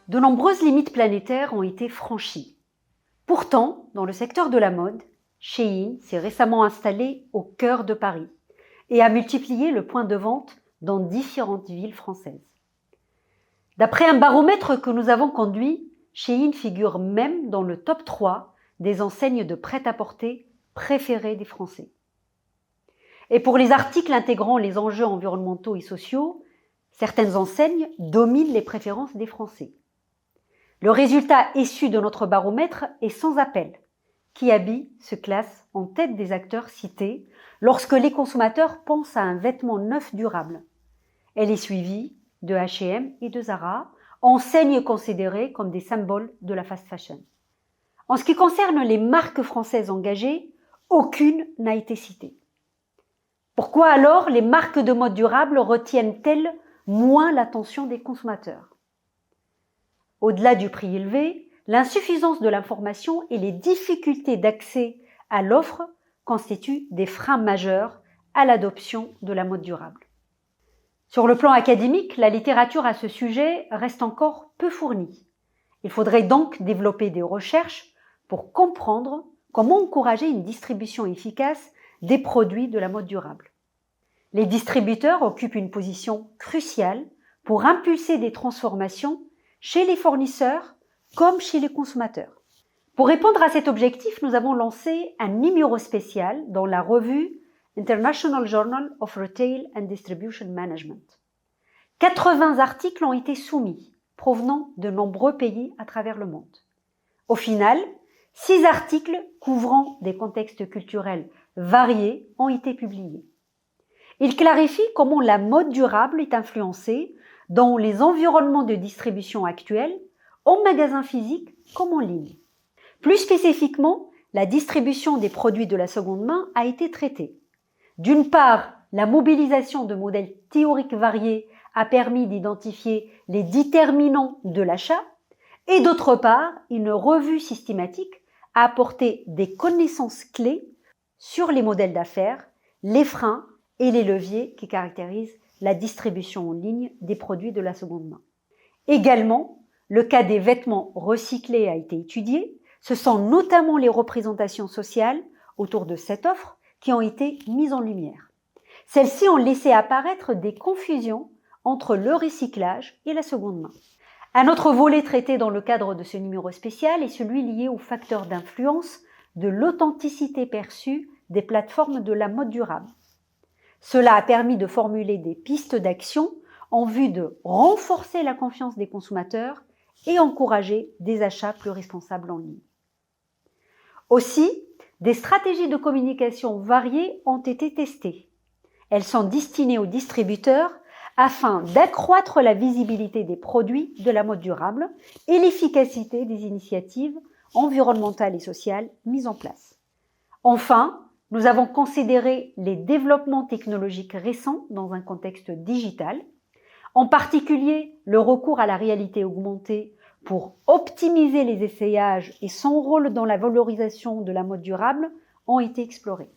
De nombreuses limites planétaires ont été franchies. Pourtant, dans le secteur de la mode, Shein s'est récemment installé au cœur de Paris et a multiplié le point de vente dans différentes villes françaises. D'après un baromètre que nous avons conduit, Shein figure même dans le top 3 des enseignes de prêt-à-porter préférées des Français. Et pour les articles intégrant les enjeux environnementaux et sociaux, certaines enseignes dominent les préférences des Français. Le résultat issu de notre baromètre est sans appel. Kiabi se classe en tête des acteurs cités lorsque les consommateurs pensent à un vêtement neuf durable. Elle est suivie de H&M et de Zara, enseignes considérées comme des symboles de la fast fashion. En ce qui concerne les marques françaises engagées, aucune n'a été citée. Pourquoi alors les marques de mode durable retiennent-elles moins l'attention des consommateurs? Au-delà du prix élevé, l'insuffisance de l'information et les difficultés d'accès à l'offre constituent des freins majeurs à l'adoption de la mode durable. Sur le plan académique, la littérature à ce sujet reste encore peu fournie. Il faudrait donc développer des recherches pour comprendre comment encourager une distribution efficace des produits de la mode durable. Les distributeurs occupent une position cruciale pour impulser des transformations chez les fournisseurs comme chez les consommateurs. Pour répondre à cet objectif, nous avons lancé un numéro spécial dans la revue International Journal of Retail and Distribution Management. 80 articles ont été soumis, provenant de nombreux pays à travers le monde. Au final, 6 articles couvrant des contextes culturels variés ont été publiés. Ils clarifient comment la mode durable est influencée dans les environnements de distribution actuels, en magasin physique comme en ligne. Plus spécifiquement, la distribution des produits de la seconde main a été traitée. D'une part, la mobilisation de modèles théoriques variés a permis d'identifier les déterminants de l'achat, et d'autre part, une revue systématique a apporté des connaissances clés sur les modèles d'affaires, les freins et les leviers qui caractérisent la distribution en ligne des produits de la seconde main. Également, le cas des vêtements recyclés a été étudié. Ce sont notamment les représentations sociales autour de cette offre qui ont été mises en lumière. Celles-ci ont laissé apparaître des confusions entre le recyclage et la seconde main. Un autre volet traité dans le cadre de ce numéro spécial est celui lié aux facteurs d'influence de l'authenticité perçue des plateformes de la mode durable. Cela a permis de formuler des pistes d'action en vue de renforcer la confiance des consommateurs et encourager des achats plus responsables en ligne. Aussi, des stratégies de communication variées ont été testées. Elles sont destinées aux distributeurs afin d'accroître la visibilité des produits de la mode durable et l'efficacité des initiatives environnementales et sociales mises en place. Enfin, nous avons considéré les développements technologiques récents dans un contexte digital, en particulier le recours à la réalité augmentée pour optimiser les essayages et son rôle dans la valorisation de la mode durable ont été explorés.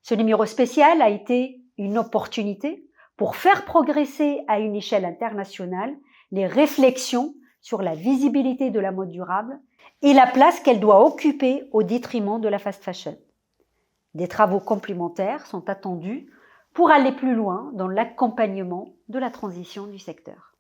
Ce numéro spécial a été une opportunité pour faire progresser à une échelle internationale les réflexions sur la visibilité de la mode durable et la place qu'elle doit occuper au détriment de la fast fashion. Des travaux complémentaires sont attendus pour aller plus loin dans l'accompagnement de la transition du secteur.